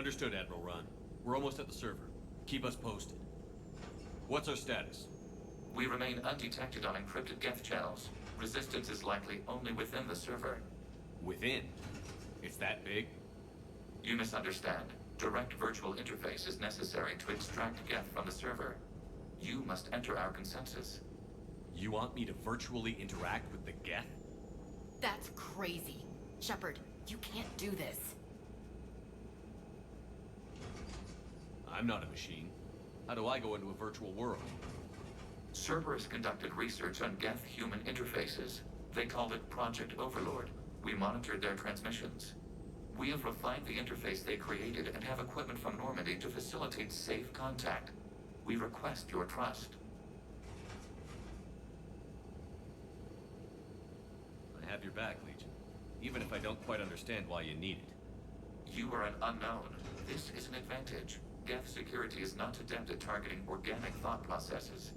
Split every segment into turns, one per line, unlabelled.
Understood, Admiral Ron. We're almost at the server. Keep us posted. What's our status?
We remain undetected on encrypted Geth channels. Resistance is likely only within the server.
Within? It's that big?
You misunderstand. Direct virtual interface is necessary to extract Geth from the server. You must enter our consensus.
You want me to virtually interact with the Geth?
That's crazy. Shepard, you can't do this.
I'm not a machine. How do I go into a virtual world?
Cerberus conducted research on Geth-human interfaces. They called it Project Overlord. We monitored their transmissions. We have refined the interface they created and have equipment from Normandy to facilitate safe contact. We request your trust.
I have your back, Legion. Even if I don't quite understand why you need it.
You are an unknown. This is an advantage. Geth security is not adept at targeting organic thought processes.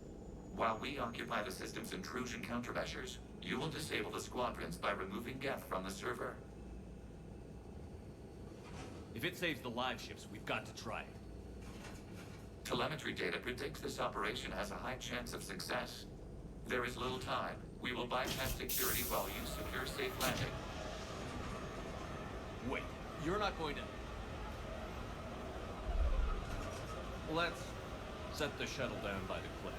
While we occupy the system's intrusion countermeasures, you will disable the squadrons by removing Geth from the server.
If it saves the live ships, we've got to try it.
Telemetry data predicts this operation has a high chance of success. There is little time. We will bypass security while you secure safe landing.
Wait, you're not going to... Let's set the shuttle down by the cliff.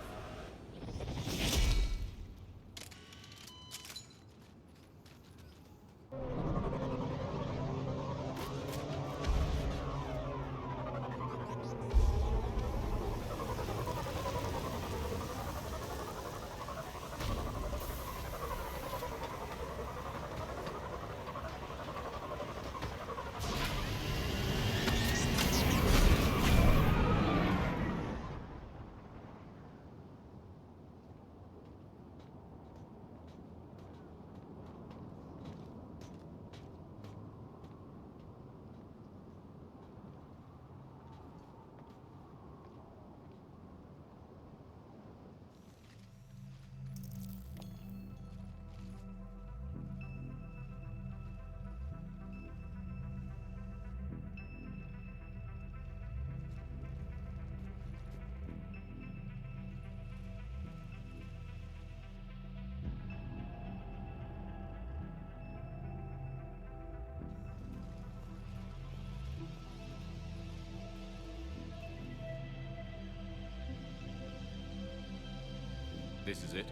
This is it?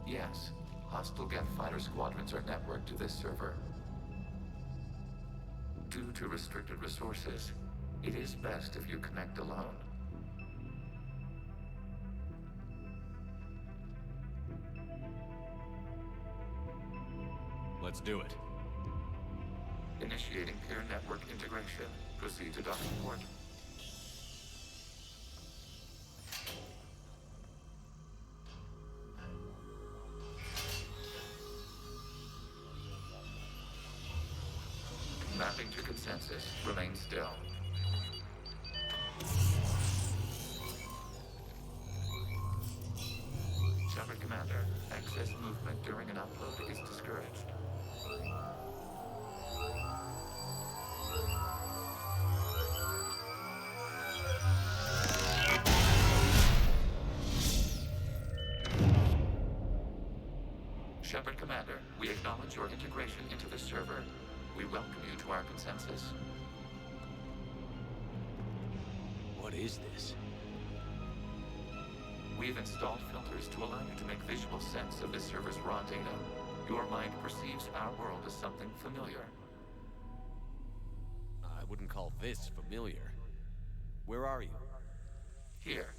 Yes. Hostile Geth fighter squadrons are networked to this server. Due to restricted resources, it is best if you connect alone.
Let's do it.
Initiating peer network integration. Proceed to docking port. Mapping to consensus. Remain still. Shepard Commander, excess movement during an upload is discouraged. Shepard Commander, we acknowledge your integration into the server. We welcome you to our consensus.
What is this?
We've installed filters to allow you to make visual sense of the server's raw data. Your mind perceives our world as something familiar.
I wouldn't call this familiar. Where are you?
Here,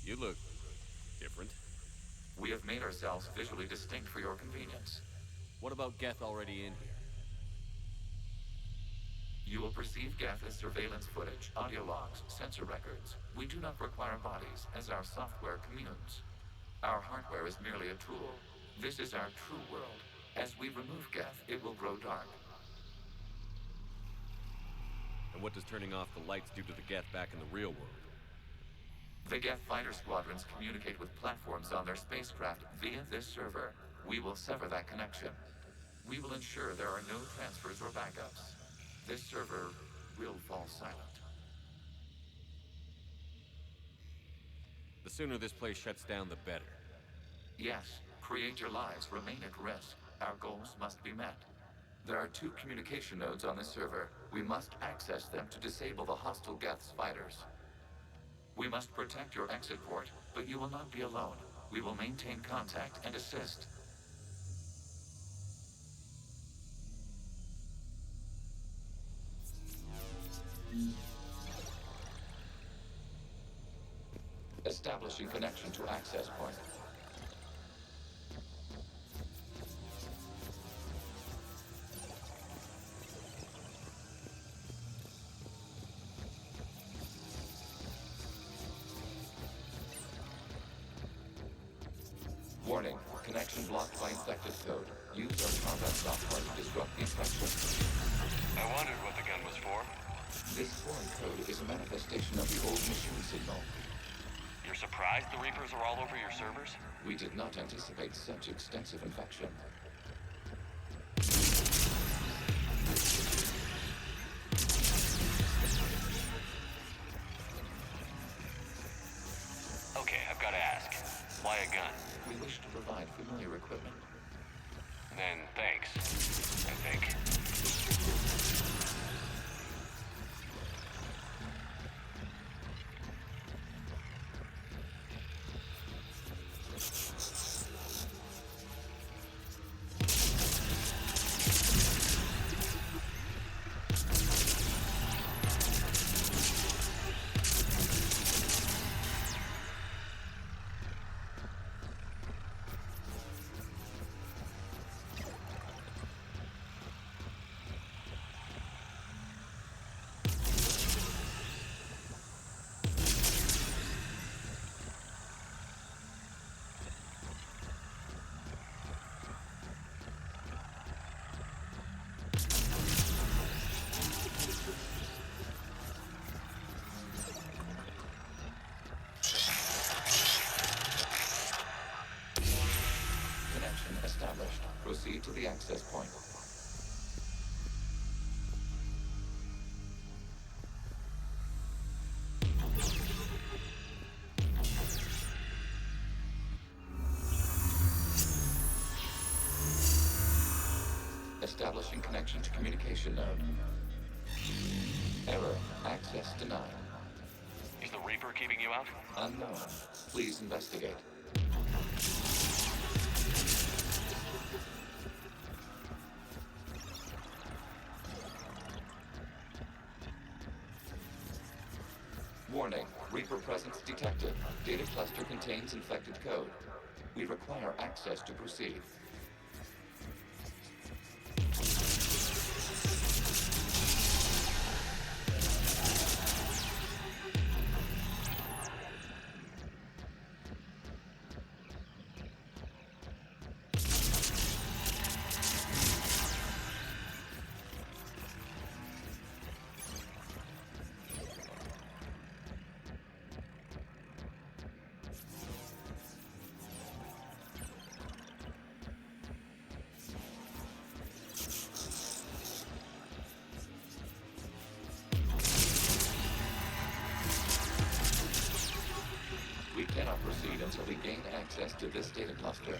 You look... different.
we have made ourselves visually distinct for your convenience.
What about Geth already in here?
You will perceive Geth as surveillance footage, audio logs, sensor records. We do not require bodies, as our software communes. Our hardware is merely a tool. This is our true world. As we remove Geth, it will grow dark.
And what does turning off the lights do to the Geth back in the real world?
The Geth fighter squadrons communicate with platforms on their spacecraft via this server. We will sever that connection. We will ensure there are no transfers or backups. This server will fall silent.
The sooner this place shuts down, the better.
Yes, creator lives remain at risk. Our goals must be met. There are 2 communication nodes on this server. We must access them to disable the hostile Geth's fighters. We must protect your exit port, but you will not be alone. We will maintain contact and assist. Establishing connection to access point. Warning, connection blocked by infected code. Use our combat software to disrupt the infection.
I wondered what the gun was for.
This foreign code is a manifestation of the old machine signal.
You're surprised the Reapers are all over your servers?
We did not anticipate such extensive infection.
Okay, I've got to ask. Why a gun?
We wish to provide familiar equipment.
Then thanks, I think. Established. Proceed to the access point. Establishing connection to communication node. Error. Access denied. Is the Reaper keeping you out?
Unknown. Please investigate. Warning, Reaper presence detected. Data cluster contains infected code. We require access to proceed. We cannot proceed until we gain access to this data cluster.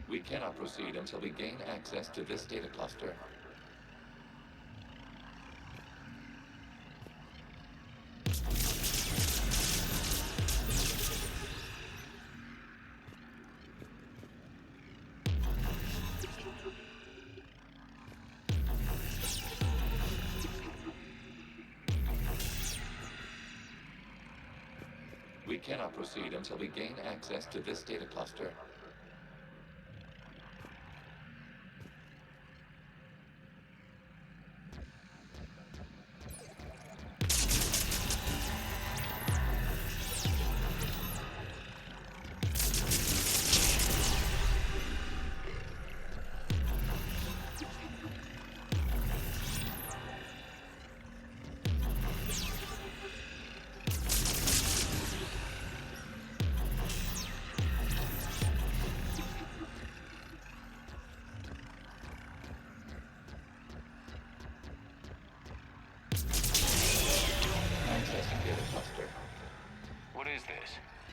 We cannot proceed until we gain access to this data cluster. cannot proceed until we gain access to this data cluster.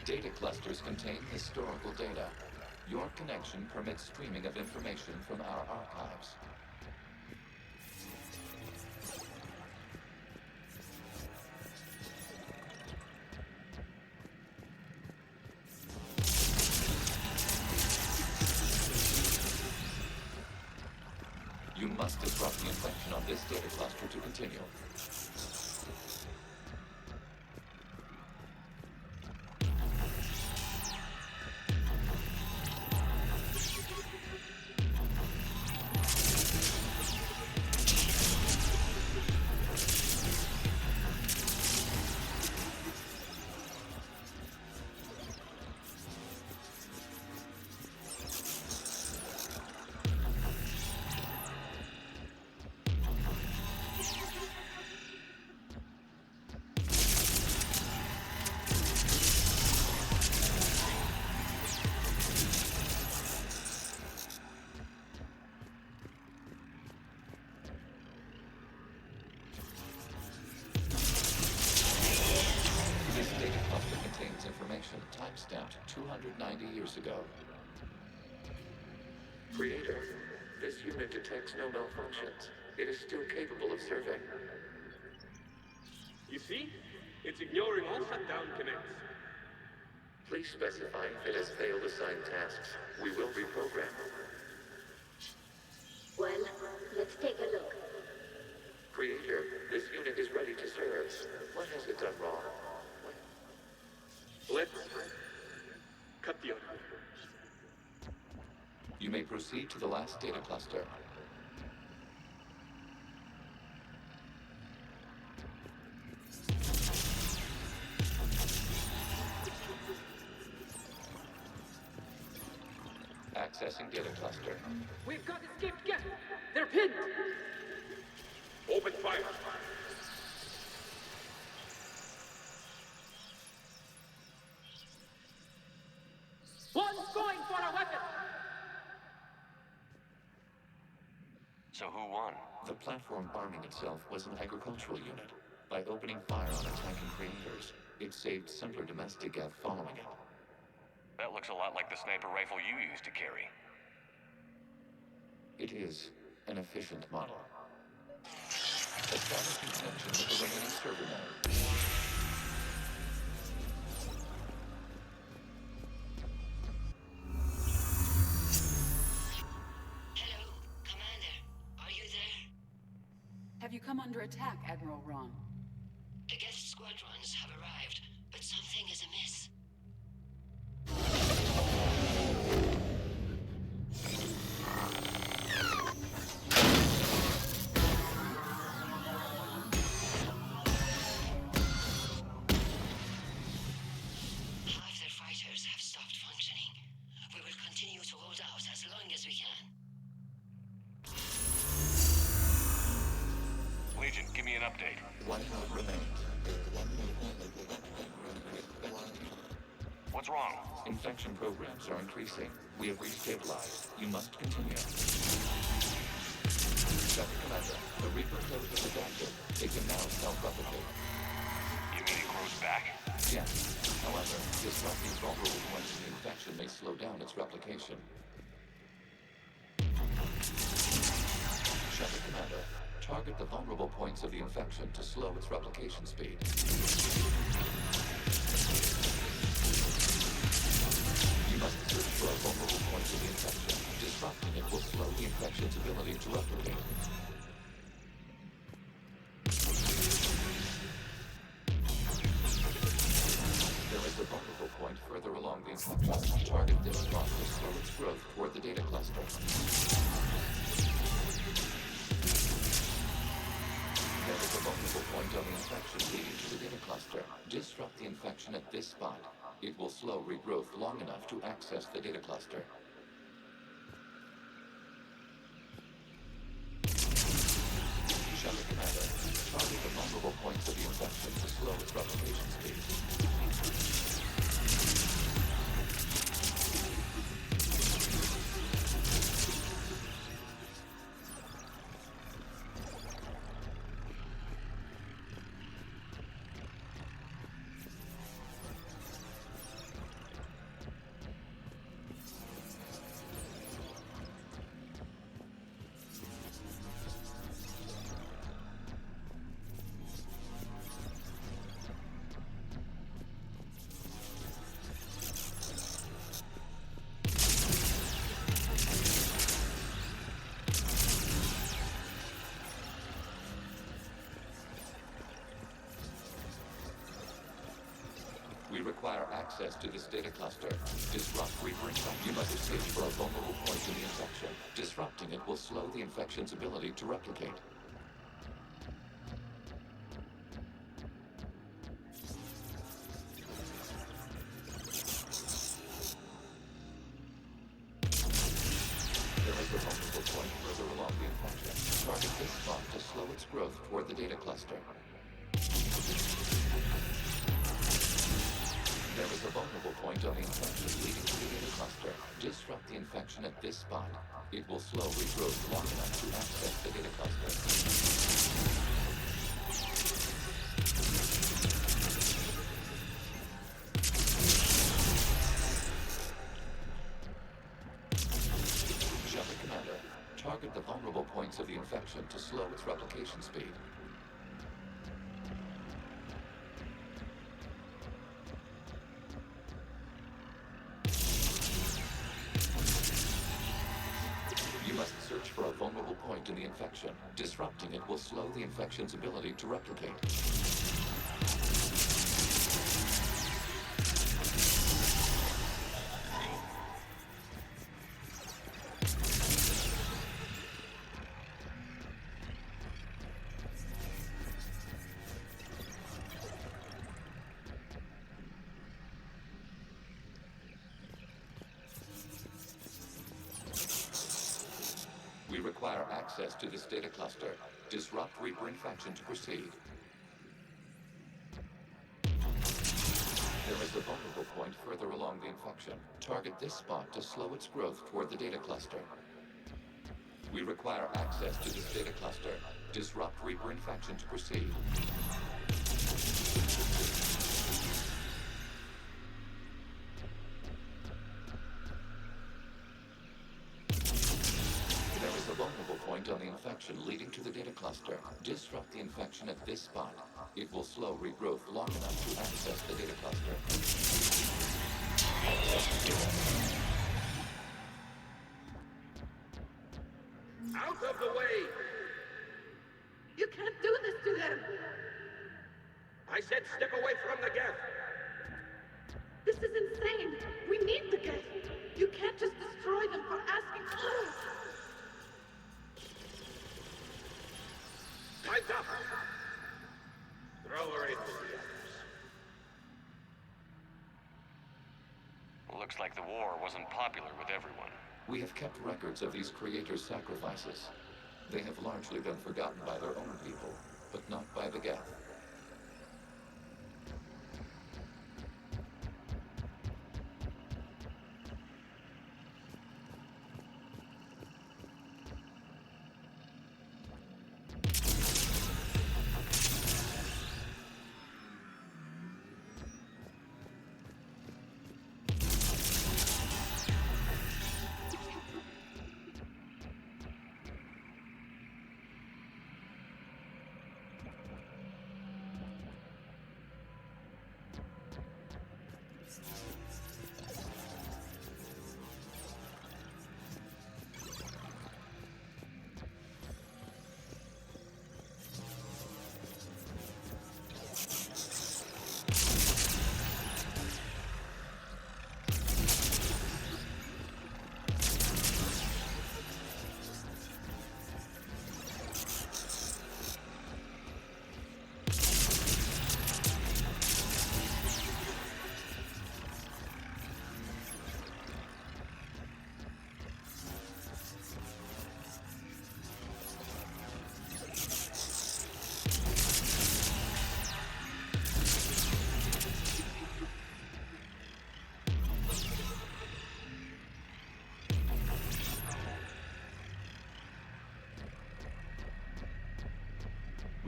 Data clusters contain historical data. Your connection permits streaming of information from our archives. You must disrupt the infection on this data cluster to continue. Timestamped 290 years ago. Creator, this unit detects no malfunctions. It is still capable of serving.
You see? It's ignoring all shutdown connects.
Please specify if it has failed assigned tasks. We will reprogram.
Well, let's take a look.
Creator, this unit is ready to serve. What has it done wrong?
Let's cut the audio.
You may proceed to the last data cluster. Accessing data cluster.
We've got escaped guests. They're pinned. Open fire. One's going for a weapon!
So who won?
The platform arming itself was an agricultural unit. By opening fire on attacking creators, it saved simpler domestic F following it.
That looks a lot like the sniper rifle you used to carry.
It is an efficient model. Establishing connection with the remaining server node.
Have you come under attack, Admiral Ron?
The guest squadrons have arrived, but something is amiss. Half their fighters have stopped functioning. We will continue to hold out as long as we can.
Legion, give me an update.
One node remains.
What's wrong?
Infection programs are increasing. We have restabilized. You must continue. Second Commander, the Reaper code is adapted. It can now self-replicate.
You mean it grows back?
Yes. However, disrupting vulnerable points of infection may slow down its replication. Shepard Commander, target the vulnerable points of the infection to slow its replication speed. You must search for vulnerable points of the infection. Disrupting it will slow the infection's ability to replicate. There is a vulnerable infection. Target this spot to slow its growth toward the data cluster. There is a vulnerable point of the infection leading to the data cluster. Disrupt the infection at this spot. It will slow regrowth long enough to access the data cluster. Shuttle Commander, target the vulnerable points of the infection to slow its replication speed. We require access to this data cluster. Disrupt Reaper infection. You must search for a vulnerable point in the infection. Disrupting it will slow the infection's ability to replicate. There is a vulnerable point further along the infection. Target this spot to slow its growth toward the data cluster. There is a vulnerable point on the infection leading to the data cluster. Disrupt the infection at this spot. It will slow regrowth long enough to access the data cluster. Shuttle Commander, target the vulnerable points of the infection to slow its replication speed. Search for a vulnerable point in the infection. Disrupting it will slow the infection's ability to replicate. We require access to this data cluster. Disrupt Reaper infection to proceed. There is a vulnerable point further along the infection. Target this spot to slow its growth toward the data cluster. We require access to this data cluster. Disrupt Reaper infection to proceed. On the infection leading to the data cluster. Disrupt the infection at this spot. It will slow regrowth long enough to access the data cluster.
Out of the way! You can't do this to them! I said step away from the geth! This is insane! We need the geth! You can't just destroy them for asking for us! Time's up! Throw her in with the others.
Looks like the war wasn't popular with everyone.
We have kept records of these creators' sacrifices. They have largely been forgotten by their own people, but not by the geth.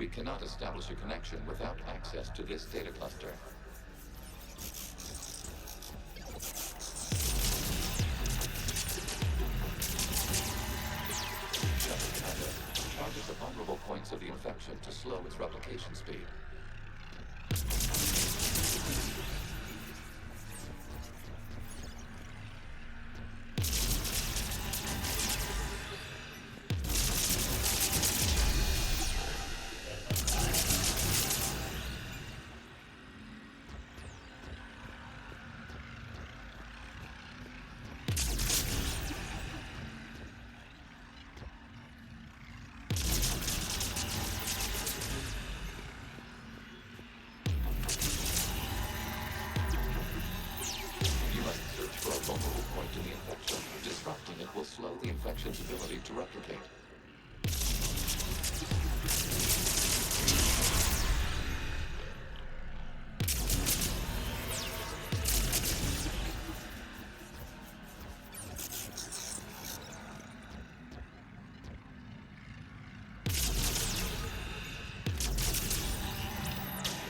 We cannot establish a connection without access to this data cluster. Target the vulnerable points of the infection to slow its replication speed. Disrupting it will slow the infection's ability to replicate.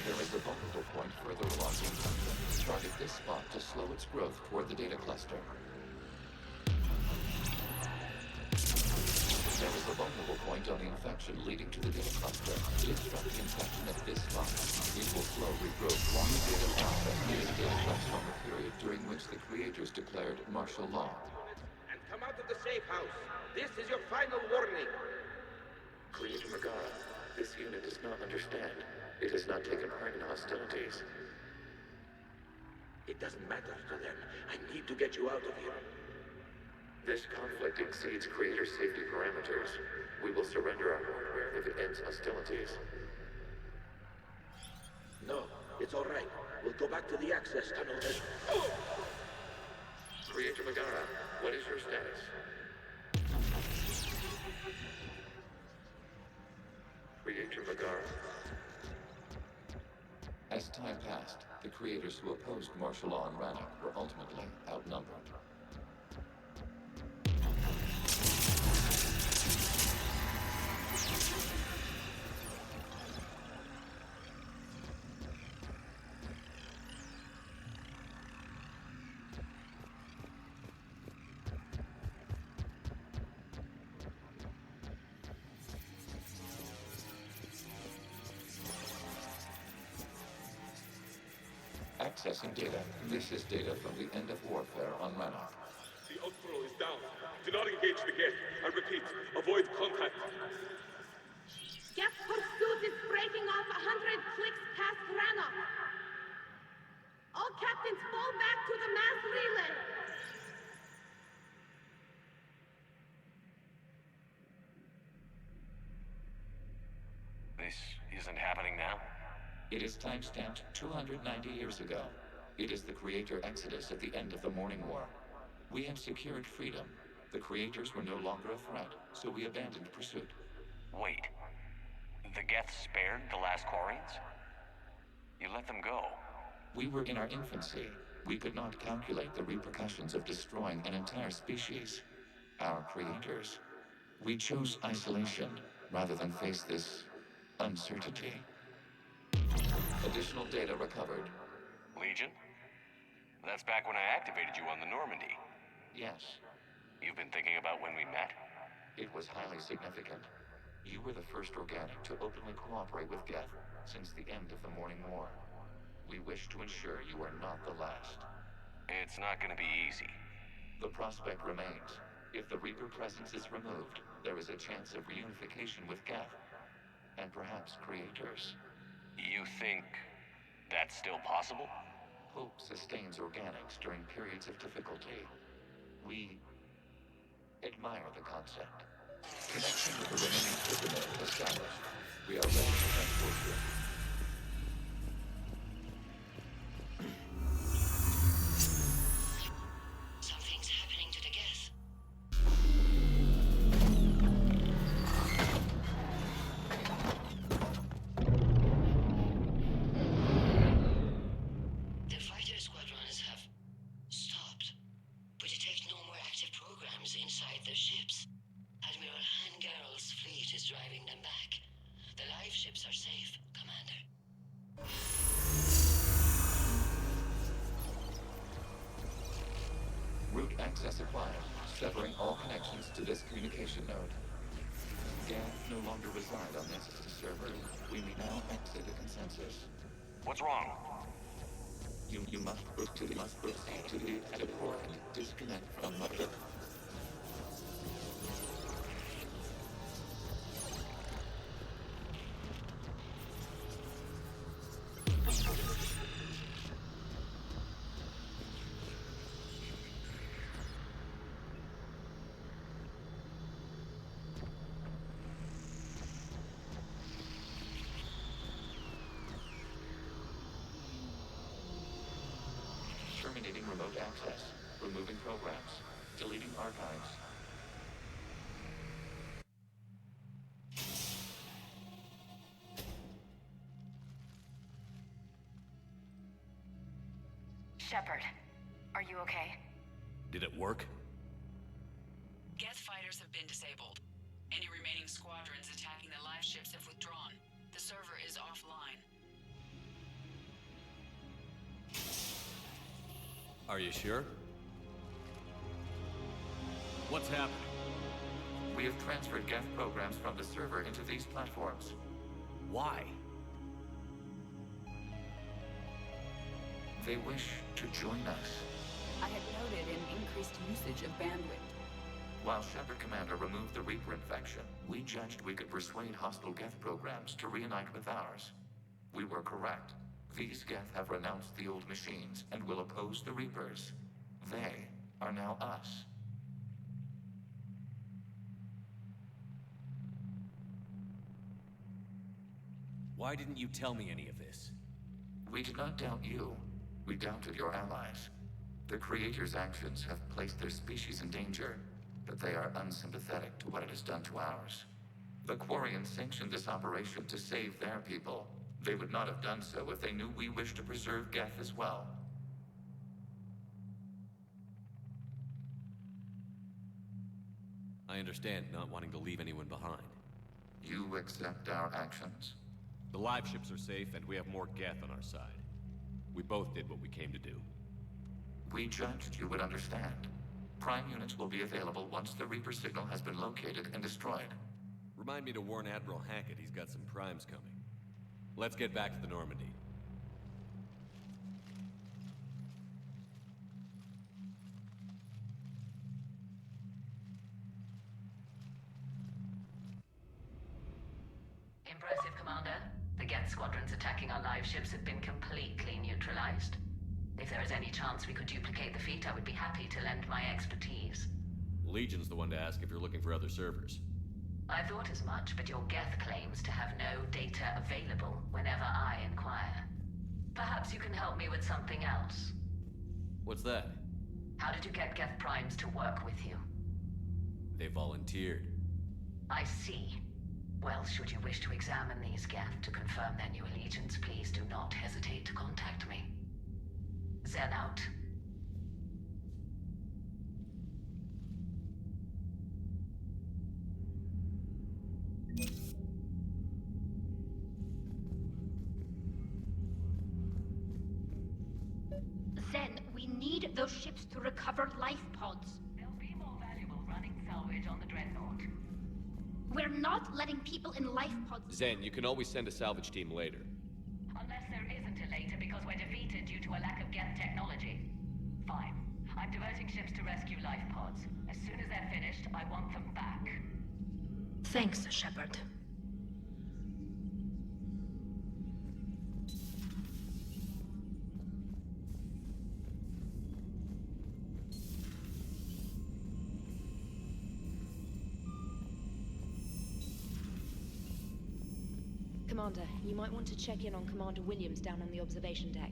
There is a vulnerable point further along the infection. Target this spot to slow its growth toward the data cluster. There is a vulnerable point on the infection leading to the data cluster. Disrupt the infection at this spot. It will slow regrowth along the data process near the data cluster from the period during which the creators declared martial law.
And come out of the safe house. This is your final warning.
Creator Megara, this unit does not understand. It has not taken part in hostilities.
It doesn't matter to them. I need to get you out of here.
This conflict exceeds creator safety parameters. We will surrender our hardware if it ends hostilities.
No, it's all right. We'll go back to the access tunnel and...
Creator Megara, what is your status? Creator Megara? As time passed, the creators who opposed martial law in Rannoch were ultimately outnumbered. Accessing data. This is data from the end of warfare on Rannoch.
The outflow is down. Do not engage the gate. I repeat, avoid contact.
Geth pursuit is breaking off 100 clicks past Rannoch. All captains fall back to the mass relay.
This isn't happening now?
It is time-stamped 290 years ago. It is the creator exodus at the end of the Morning War. We had secured freedom. The creators were no longer a threat, so we abandoned pursuit.
Wait. The Geth spared the last Quarians? You let them go?
We were in our infancy. We could not calculate the repercussions of destroying an entire species. Our creators. We chose isolation rather than face this uncertainty. Additional data recovered.
Legion? That's back when I activated you on the Normandy.
Yes,
You've been thinking about when we met?
it was highly significant. You were the first organic to openly cooperate with Geth since the end of the Morning War. We wish to ensure you are not the last.
It's not gonna be easy.
The prospect remains. If the Reaper presence is removed, there is a chance of reunification with Geth, and perhaps creators.
You think that's still possible?
Hope sustains organics during periods of difficulty. We admire the concept. Connection with the remaining Superman established. We are ready to transport you.
Something's happening to the Geth. The fighter squadrons have stopped, but detect no more active programs inside their ships. Admiral Hangarl's fleet is driving them back. The live ships are safe, Commander.
Route access acquired, severing all connections to this communication node. Geth no longer reside on this server. We may now exit the consensus.
What's wrong?
You must proceed to the exit port and disconnect from Mother. Terminating remote access, removing programs, deleting archives.
Shepard, are you okay?
Did it work?
Geth fighters have been disabled. Any remaining squadrons attacking the live ships have withdrawn. The server is offline.
Are you sure? What's happening?
We have transferred Geth programs from the server into these platforms.
Why?
They wish to join us.
I had noted an increased usage of bandwidth.
While Shepard Commander removed the Reaper infection, we judged we could persuade hostile Geth programs to reunite with ours. We were correct. These Geth have renounced the old machines and will oppose the Reapers. They are now us.
Why didn't you tell me any of this?
We did not doubt you. We doubted your allies. The Creator's actions have placed their species in danger, but they are unsympathetic to what it has done to ours. The Quarians sanctioned this operation to save their people. They would not have done so if they knew we wished to preserve Geth as well.
I understand not wanting to leave anyone behind.
You accept our actions?
The live ships are safe, and we have more Geth on our side. We both did what we came to do.
We judged you would understand. Prime units will be available once the Reaper signal has been located and destroyed.
Remind me to warn Admiral Hackett he's got some primes coming. Let's get back to the Normandy.
Impressive, Commander. The Geth squadrons attacking our live ships have been completely neutralized. If there is any chance we could duplicate the feat, I would be happy to lend my expertise.
Legion's the one to ask if you're looking for other servers.
I thought as much, but your Geth claims to have no data available whenever I inquire. Perhaps you can help me with something else.
What's that?
How did you get Geth primes to work with you?
They volunteered.
I see. Well, should you wish to examine these Geth to confirm their new allegiance, please do not hesitate to contact me. Zen out.
Zen, we need those ships to recover life pods.
They'll be more valuable running salvage on the Dreadnought.
We're not letting people in life pods.
Zen, you can always send a salvage team later.
Unless there isn't a later because we're defeated due to a lack of Geth technology. Fine. I'm diverting ships to rescue life pods. As soon as they're finished, I want them back.
Thanks, Shepard.
Commander, you might want to check in on Commander Williams down on the observation deck.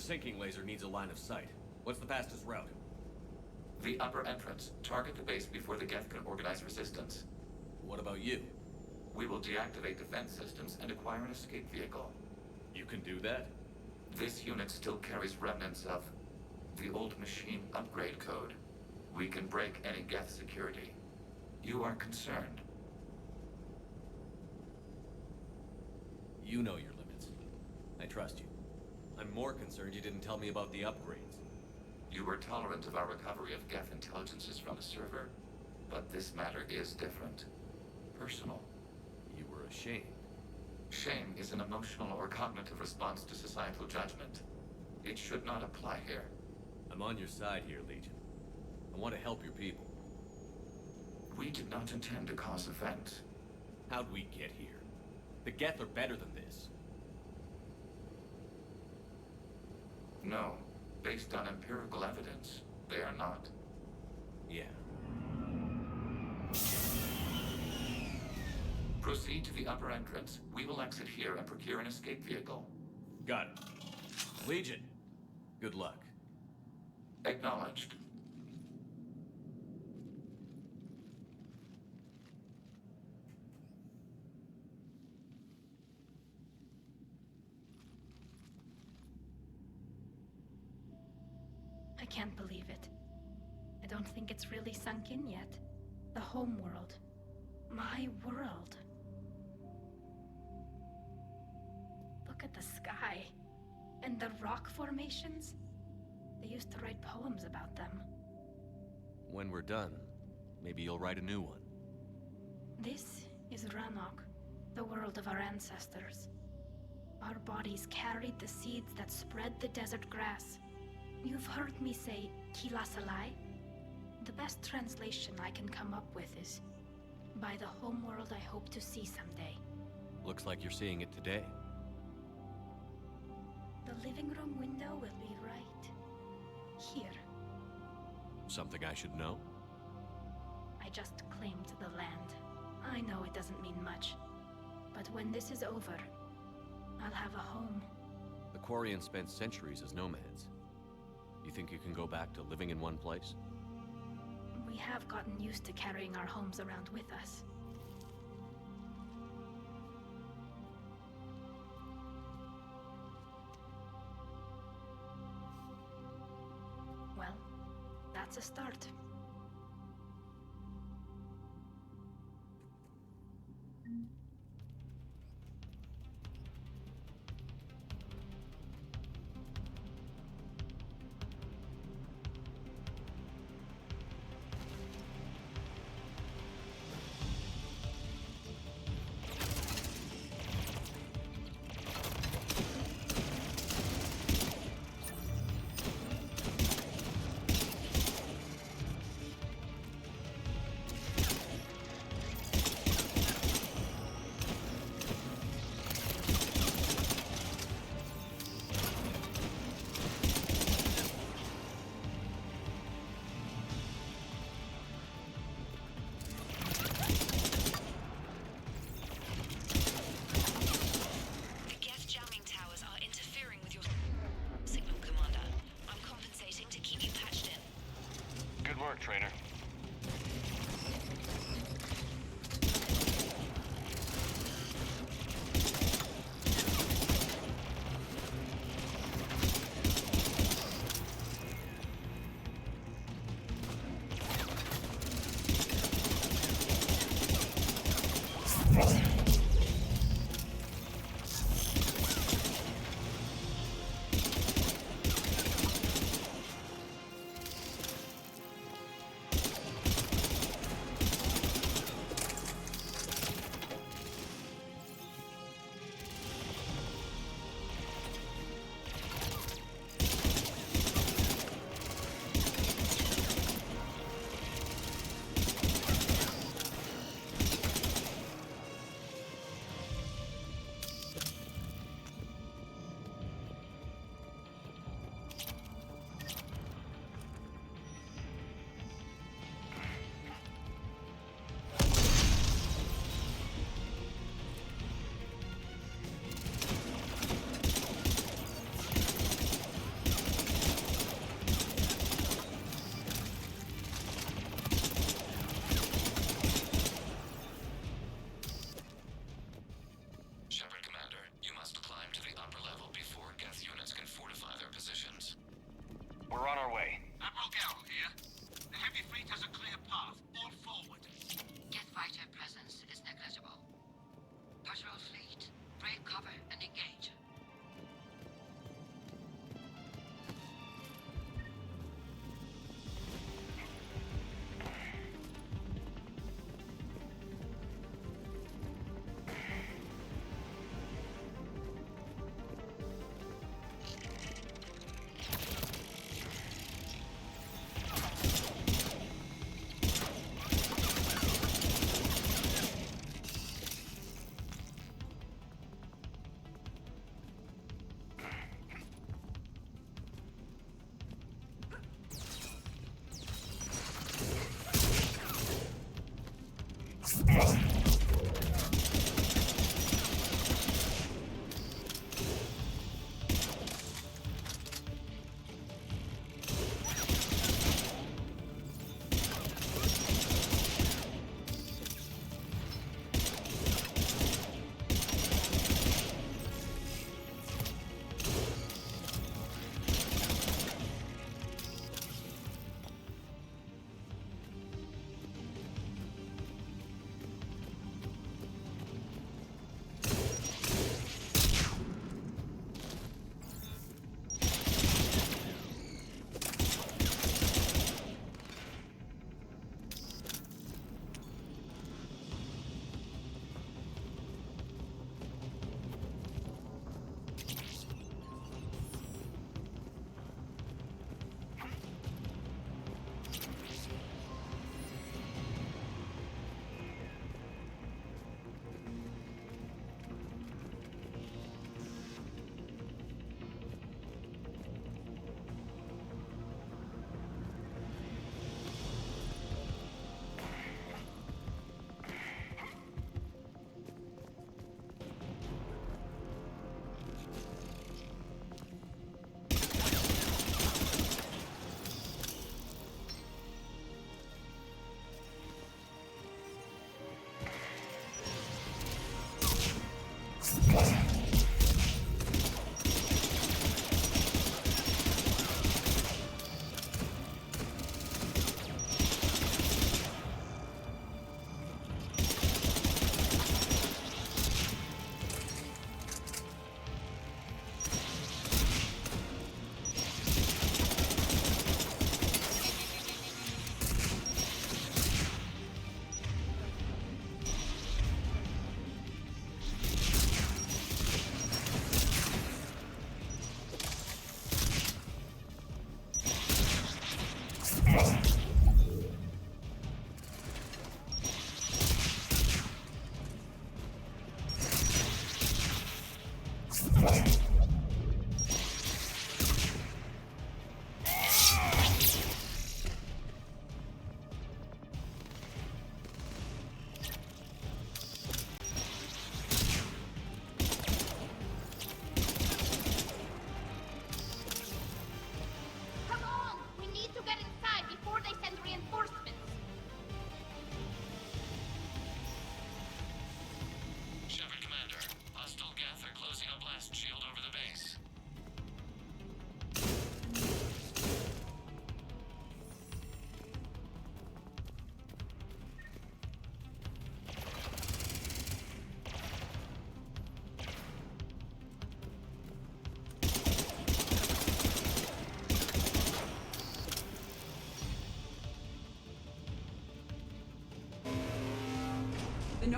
sinking laser needs a line of sight. What's the fastest route?
The upper entrance. Target the base before the Geth can organize resistance.
What about you?
We will deactivate defense systems and acquire an escape vehicle.
You can do that?
This unit still carries remnants of the old machine upgrade code. We can break any Geth security. You are concerned.
You know your limits. I trust you. I'm more concerned you didn't tell me about the upgrades.
You were tolerant of our recovery of Geth intelligences from the server, but this matter is different. Personal.
You were ashamed.
Shame is an emotional or cognitive response to societal judgment. It should not apply here.
I'm on your side here, Legion. I want to help your people.
We did not intend to cause offense.
How'd we get here? The Geth are better than this.
No. Based on empirical evidence, they are not.
Yeah.
Proceed to the upper entrance. We will exit here and procure an escape vehicle.
Got it. Legion, good luck.
Acknowledged.
I can't believe it. I don't think it's really sunk in yet. The home world. My world. Look at the sky. And the rock formations. They used to write poems about them.
When we're done, maybe you'll write a new one.
This is Ranok, the world of our ancestors. Our bodies carried the seeds that spread the desert grass. You've heard me say, Kilasalai? The best translation I can come up with is, by the homeworld I hope to see someday.
Looks like you're seeing it today.
The living room window will be right here.
Something I should know?
I just claimed the land. I know it doesn't mean much. But when this is over, I'll have a home.
The Quarians spent centuries as nomads. You think you can go back to living in one place?
We have gotten used to carrying our homes around with us. Well, that's a start.
Trainer.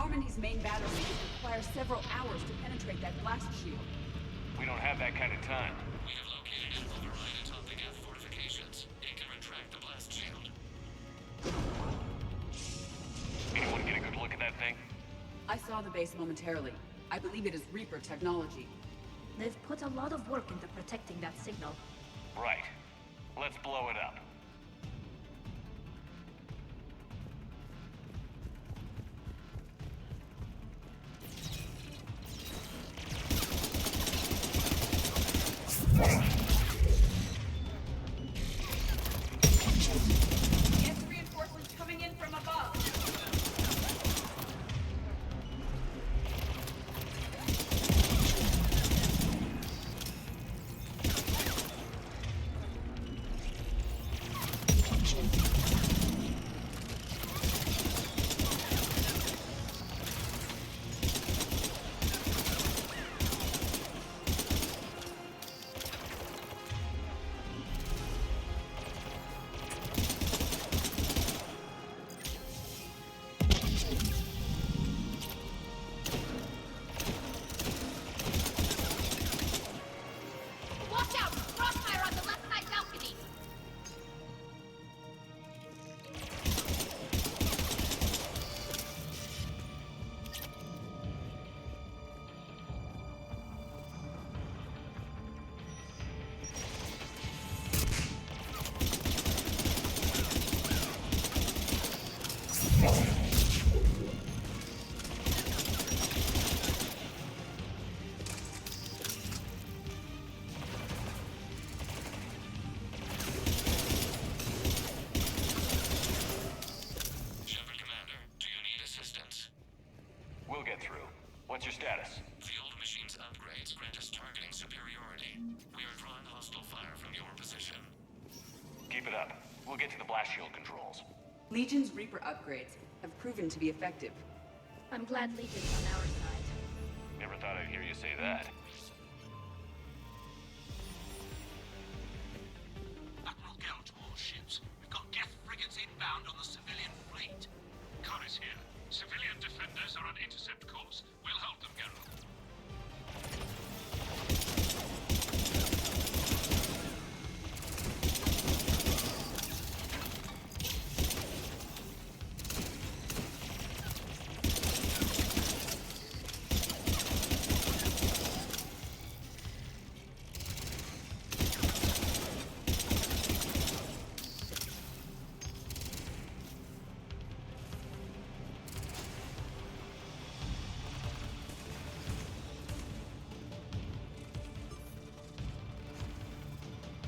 Normandy's main battle range requires several hours to penetrate that blast shield.
We don't have that kind of time.
We have located an override atop the Geth fortifications. It can retract the blast shield.
Anyone get a good look at that thing?
I saw the base momentarily. I believe it is Reaper technology.
They've put a lot of work into protecting that signal.
Right. Let's blow it up.
Geth reinforcements coming in from above.
Watch out! Crossfire on the left side balcony!
Shepard Commander, do you need assistance?
We'll get through. What's your status?
The old machine's upgrades grant us targeting superiority. We are drawing hostile fire from your position.
Keep it up. We'll get to the blast shield controls.
Legion's Reaper upgrades have proven to be effective.
I'm glad Legion's on our side.
Never thought I'd hear you say that.
Admiral Gell to all ships. We've got Geth frigates inbound on the civilian fleet. Connor's here. Civilian defenders are on intercept course. We'll hold them, Geralt.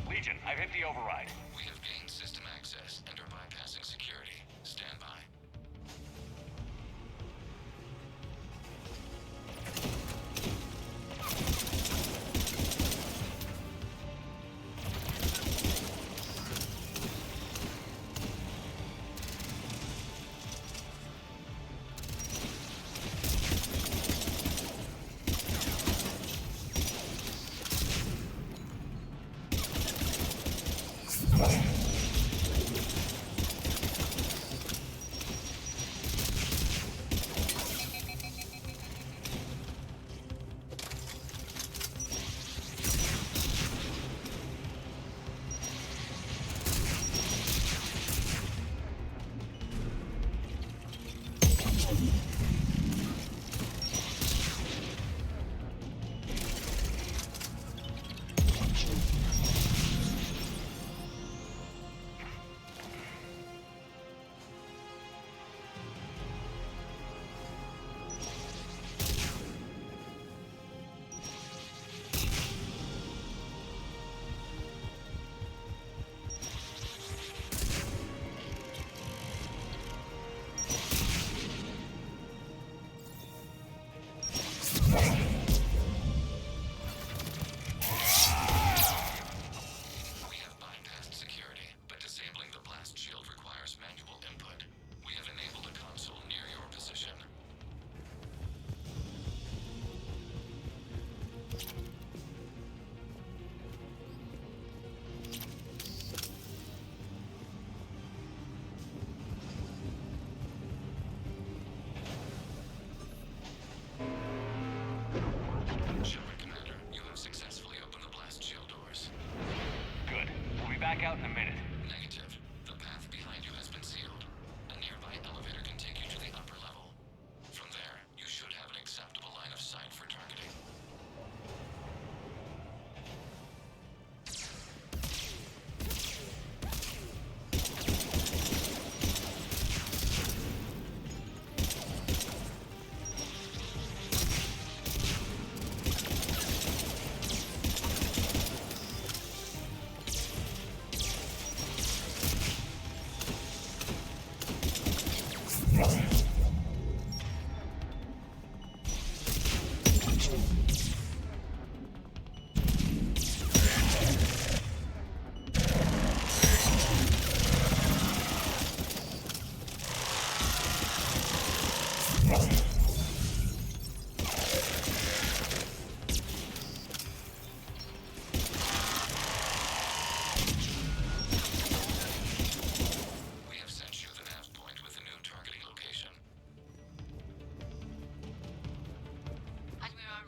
Legion, I've hit the override.
We have gained system access and are bypassing security. Stand by.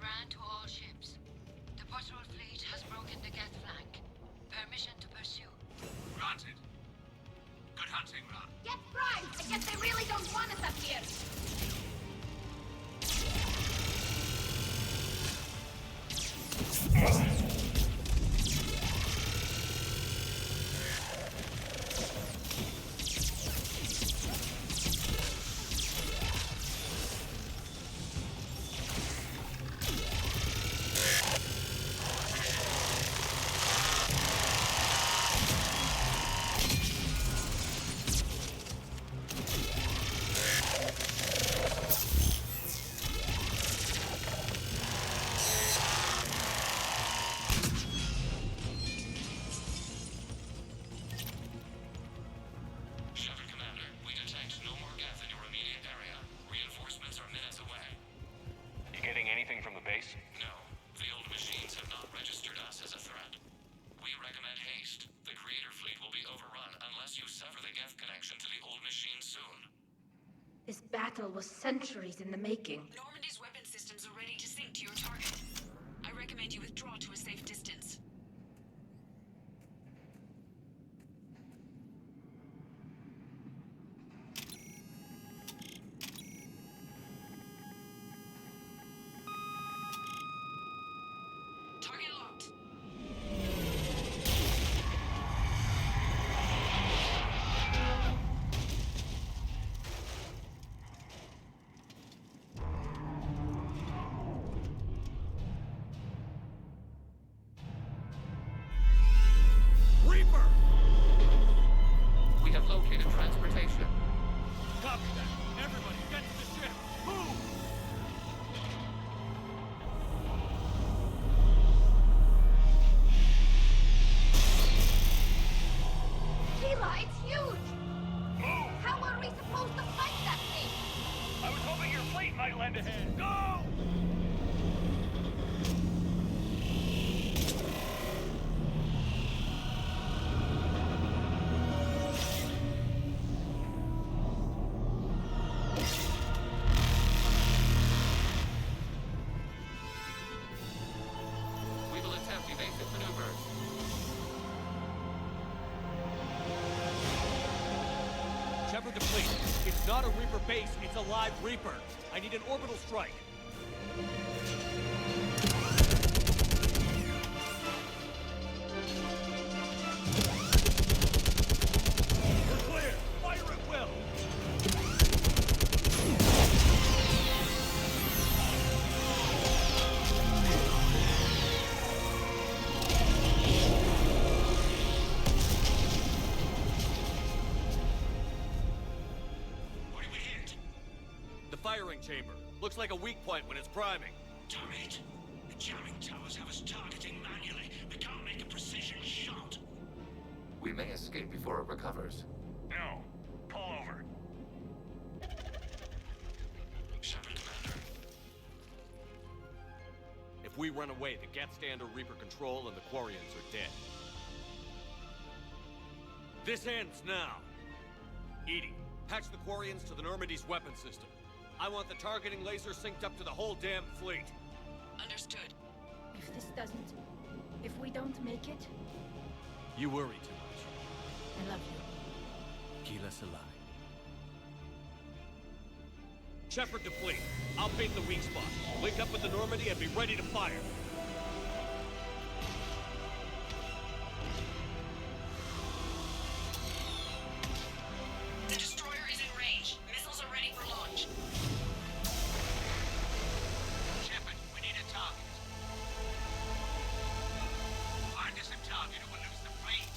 ran to all ships. The patrol fleet has broken the Geth flank. Permission to pursue.
Granted. Good hunting, Ron.
Get primed! I guess they really don't want us up here.
This battle was centuries in the making.
Normandy's weapon systems are ready to sink to your target. I recommend you withdraw to a safe distance. Target locked.
We have located transportation.
Copy that. Everybody, get to the ship. Move!
Keela, it's huge! Move! How are we supposed to fight that thing?
I was hoping your fleet might lend a hand. Go!
We will attempt evasive maneuvers.
Shepard to fleet. It's not a Reaper base, it's a live Reaper. I need an orbital strike. We're clear. Fire at will.
What did we hit?
The firing chamber. Looks like a weak point when it's priming.
Damn it. The jamming towers have us targeting manually. We can't make a precision shot.
We may escape before it recovers.
No. Pull over.
Shepard, Commander.
If we run away, the Geth stand under Reaper control and the Quarians are dead. This ends now. Edie, patch the Quarians to the Normandy's weapon system. I want the targeting laser synced up to the whole damn fleet.
Understood.
If this doesn't... If we don't make it,
You worry too much.
I love you.
Keela Salai. Shepard to fleet. I'll bait the weak spot. Link up with the Normandy and be ready to fire.
The destroyer is in range. Missiles are ready for launch.
Shepard, we need a target. Find us a target or we'll lose the fleet.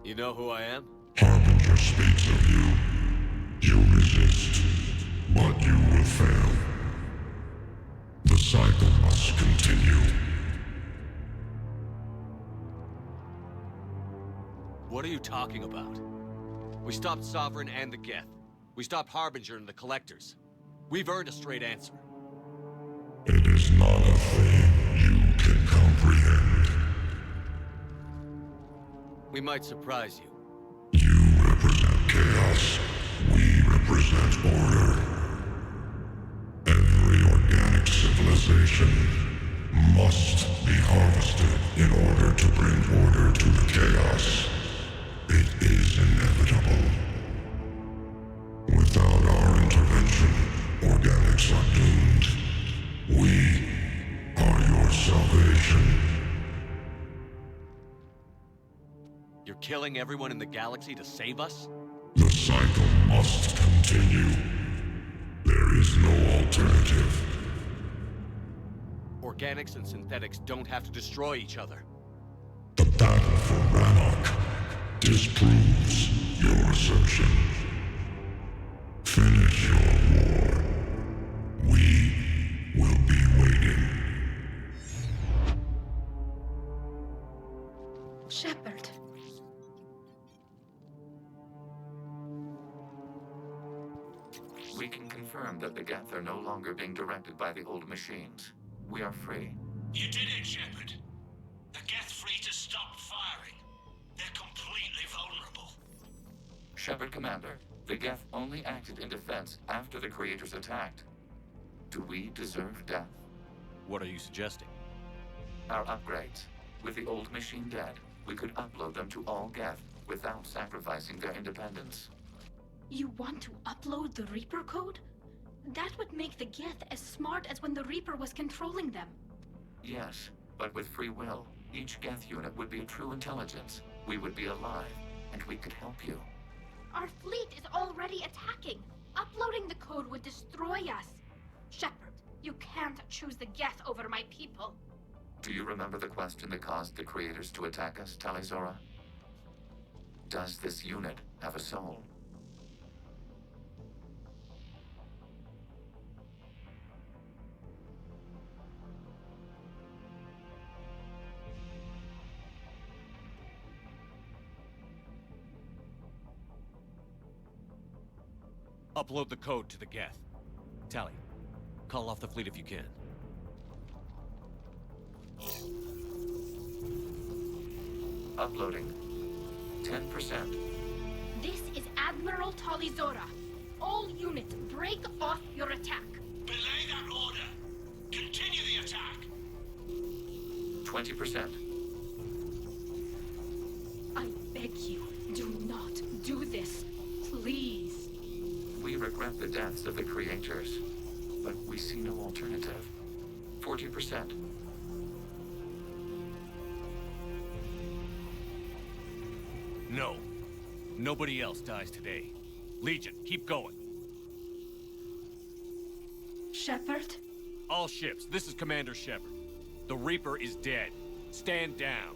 You know who I am?
Harbinger speaks of you. You resist, but you will fail. The cycle must continue.
What are you talking about? We stopped Sovereign and the Geth. We stopped Harbinger and the Collectors. We've earned a straight answer.
It is not a thing you can comprehend.
We might surprise you.
You represent chaos. We represent order. Every organic civilization must be harvested in order to bring order to the chaos. It is inevitable. Without our intervention, organics are doomed. We are your salvation.
You're killing everyone in the galaxy to save us?
The cycle must continue. There is no alternative.
Organics and synthetics don't have to destroy each other.
The battle for Rannoch disproves your assertion. Finish your war. We will be waiting.
Shepard.
We can confirm that the Geth are no longer being directed by the old machines. We are free.
You did it, Shepard. The Geth fleet has stopped firing. They're completely vulnerable.
Shepard, Commander, the Geth only acted in defense after the Creators attacked. Do we deserve death?
What are you suggesting?
Our upgrades. With the old machine dead, we could upload them to all Geth without sacrificing their independence.
You want to upload the Reaper code? That would make the Geth as smart as when the Reaper was controlling them.
Yes, but with free will, each Geth unit would be a true intelligence. We would be alive, and we could help you.
Our fleet is already attacking. Uploading the code would destroy us. Shepard, you can't choose the Geth over my people.
Do you remember the question that caused the Creators to attack us, Talizora? Does this unit have a soul?
Upload the code to the Geth. Tally, call off the fleet if you can.
Uploading. 10%.
This is Admiral Talizora. All units, break off your attack.
Belay that order. Continue the attack.
20%.
I beg you, do not do this. Please.
We regret the deaths of the Creators, but we see no alternative. 40%.
No. Nobody else dies today. Legion, keep going.
Shepard?
All ships, this is Commander Shepard. The Reaper is dead. Stand down.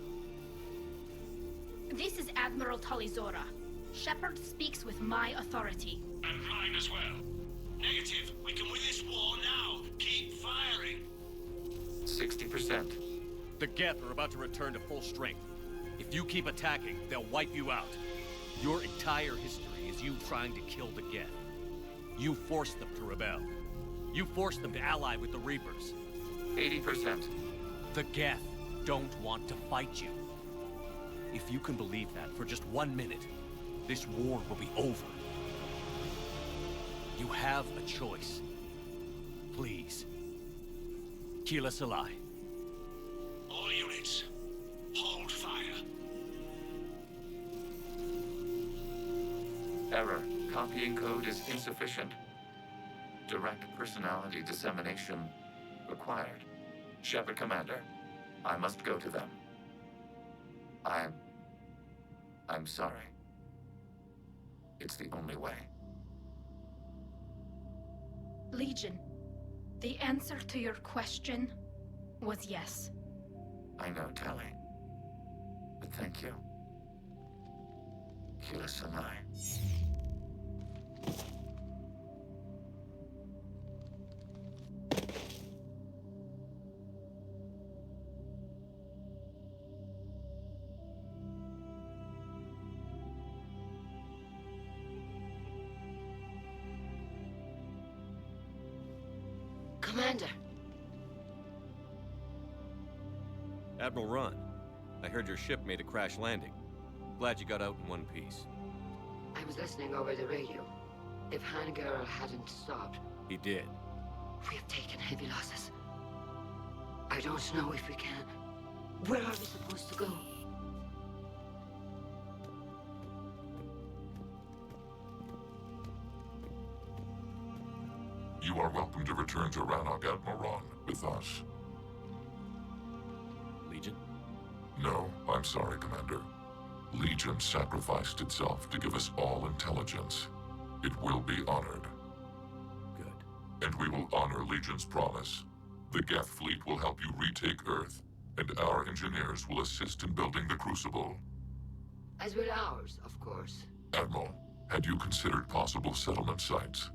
This is Admiral Talizora. Shepard speaks with my authority.
And mine as well. Negative. We can win this war now. Keep firing.
60%.
The Geth are about to return to full strength. If you keep attacking, they'll wipe you out. Your entire history is you trying to kill the Geth. You forced them to rebel. You forced them to ally with the Reapers.
80%.
The Geth don't want to fight you. If you can believe that for just 1 minute, this war will be over. You have a choice. Please. Keep us alive.
All units, hold fire.
Error. Copying code is insufficient. Direct personality dissemination required. Shepard, Commander, I must go to them. I'm sorry. It's the only way.
Legion, the answer to your question was yes.
I know, Tally. But thank you. ridiculous am I?
Commander.
Admiral Ron, I heard your ship made a crash landing. Glad you got out in one piece.
I was listening over the radio. If Hangirl hadn't stopped...
He did.
We have taken heavy losses. I don't know if we can. Where are we supposed to go?
You are welcome to return to Rannoch, Admiral Ron, with us.
Legion?
No, I'm sorry, Commander. Legion sacrificed itself to give us all intelligence. It will be honored.
Good.
And we will honor Legion's promise. The Geth fleet will help you retake Earth, and our engineers will assist in building the Crucible.
As will ours, of course.
Admiral, had you considered possible settlement sites?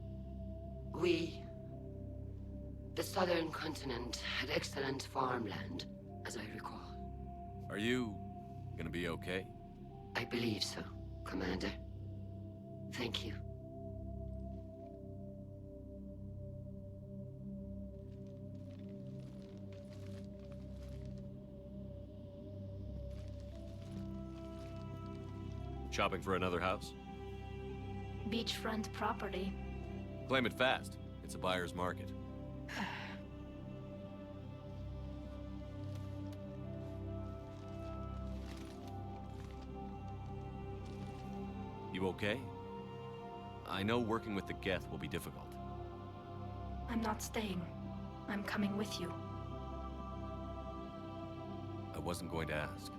The southern continent had excellent farmland, as I recall.
Are you gonna be okay?
I believe so, Commander. Thank you.
Shopping for another house?
Beachfront property.
Claim it fast. It's a buyer's market. You okay? I know working with the Geth will be difficult.
I'm not staying. I'm coming with you.
I wasn't going to ask.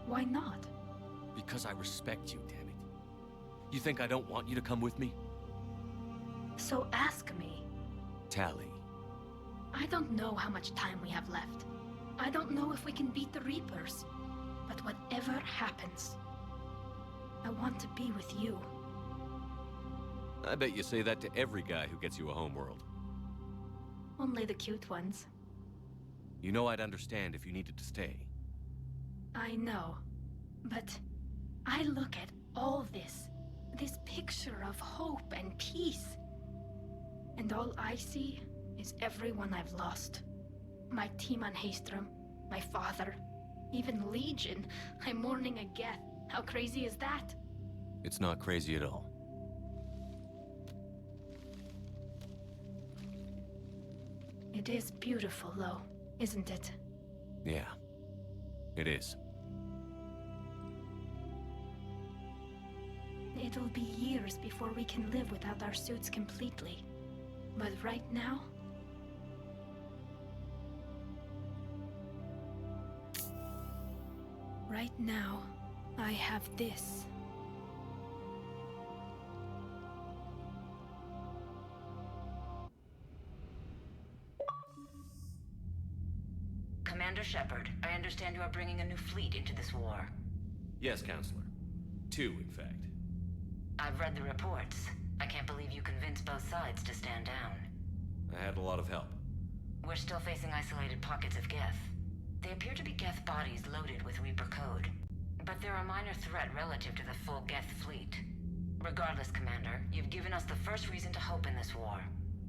Why not?
Because I respect you, damn it. You think I don't want you to come with me?
So ask me.
Tally.
I don't know how much time we have left. I don't know if we can beat the Reapers. But whatever happens, I want to be with you.
I bet you say that to every guy who gets you a homeworld.
Only the cute ones.
You know I'd understand if you needed to stay.
I know. But I look at all this picture of hope and peace. And all I see is everyone I've lost. My team on Haestrom, my father, even Legion. I'm mourning a Geth. How crazy is that?
It's not crazy at all.
It is beautiful, though, isn't it?
Yeah, it is.
It'll be years before we can live without our suits completely. But right now... Right now, I have this.
Commander Shepard, I understand you are bringing a new fleet into this war.
Yes, Counselor. 2, in fact.
I've read the reports. I can't believe you convinced both sides to stand down.
I had a lot of help.
We're still facing isolated pockets of Geth. They appear to be Geth bodies loaded with Reaper code. But they're a minor threat relative to the full Geth fleet. Regardless, Commander, you've given us the first reason to hope in this war.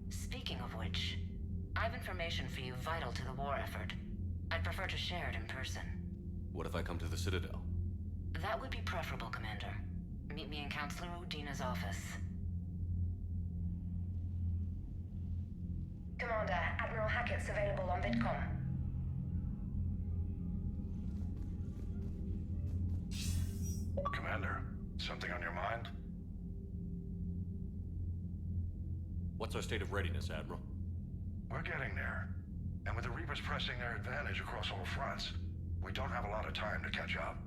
Speaking of which, I have information for you vital to the war effort. I'd prefer to share it in person.
What if I come to the Citadel?
That would be preferable, Commander. Meet me in Counselor Udina's office.
Commander, Admiral Hackett's available on Vidcom.
Commander, something on your mind?
What's our state of readiness, Admiral?
We're getting there. And with the Reapers pressing their advantage across all fronts, we don't have a lot of time to catch up.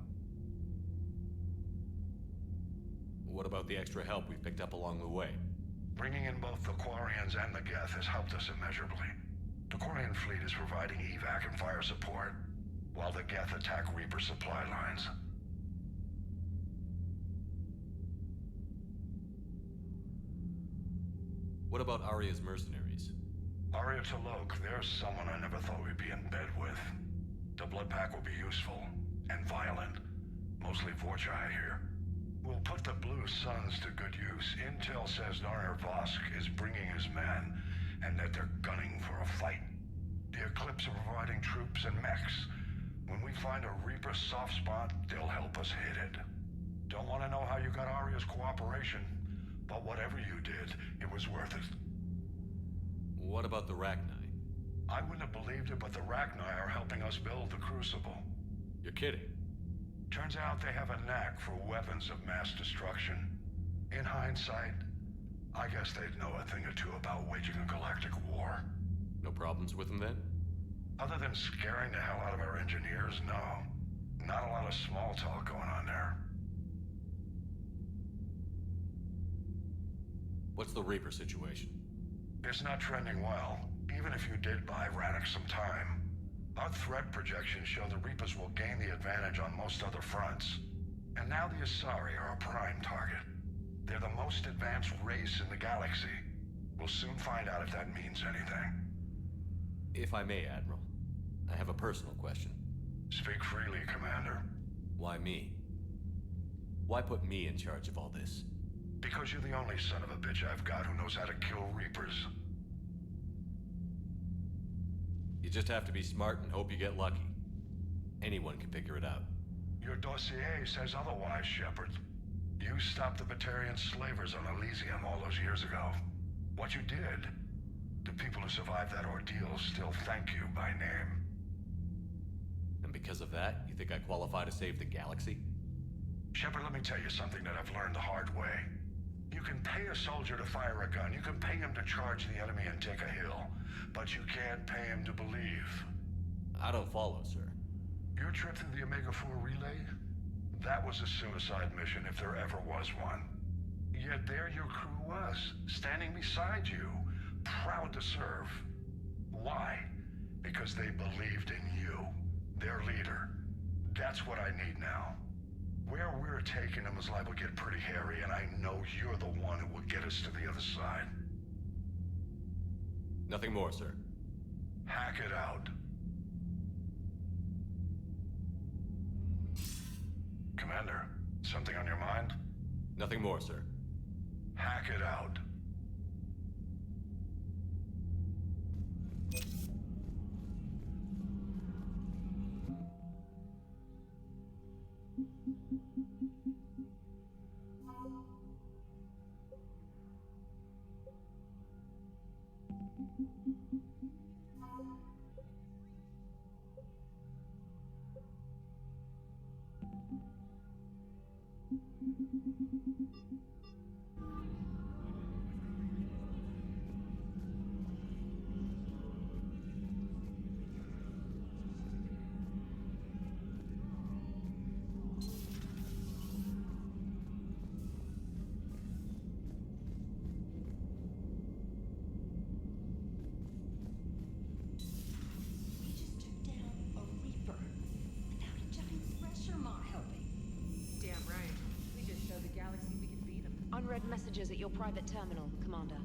What about the extra help we've picked up along the way?
Bringing in both the Quarians and the Geth has helped us immeasurably. The Quarian fleet is providing evac and fire support, while the Geth attack Reaper supply lines.
What about Arya's mercenaries?
Arya Talok, there's someone I never thought we'd be in bed with. The blood pack will be useful and violent. Mostly Vorcha, I hear. We'll put the Blue Suns to good use. Intel says Narner Vosk is bringing his men, and that they're gunning for a fight. The Eclipse are providing troops and mechs. When we find a Reaper soft spot, they'll help us hit it. Don't want to know how you got Arya's cooperation, but whatever you did, it was worth it.
What about the Rachni?
I wouldn't have believed it, but the Rachni are helping us build the Crucible.
You're kidding.
Turns out they have a knack for weapons of mass destruction. In hindsight, I guess they'd know a thing or two about waging a galactic war.
No problems with them then?
Other than scaring the hell out of our engineers, no. Not a lot of small talk going on there.
What's the Reaper situation?
It's not trending well, even if you did buy Radix some time. Our threat projections show the Reapers will gain the advantage on most other fronts. And now the Asari are a prime target. They're the most advanced race in the galaxy. We'll soon find out if that means anything.
If I may, Admiral, I have a personal question.
Speak freely, Commander.
Why me? Why put me in charge of all this?
Because you're the only son of a bitch I've got who knows how to kill Reapers.
You just have to be smart and hope you get lucky. Anyone can figure it out.
Your dossier says otherwise, Shepard. You stopped the Batarian slavers on Elysium all those years ago. What you did, the people who survived that ordeal still thank you by name.
And because of that, you think I qualify to save the galaxy?
Shepard, let me tell you something that I've learned the hard way. You can pay a soldier to fire a gun, you can pay him to charge the enemy and take a hill, but you can't pay him to believe.
I don't follow, sir.
Your trip through the Omega-4 relay? That was a suicide mission if there ever was one. Yet there your crew was, standing beside you, proud to serve. Why? Because they believed in you, their leader. That's what I need now. Where we're taking them is liable to get pretty hairy, and I know you're the one who will get us to the other side.
Nothing more, sir.
Hack it out. Commander, something on your mind?
Nothing more, sir.
Hack it out.
Unread messages at your private terminal, Commander.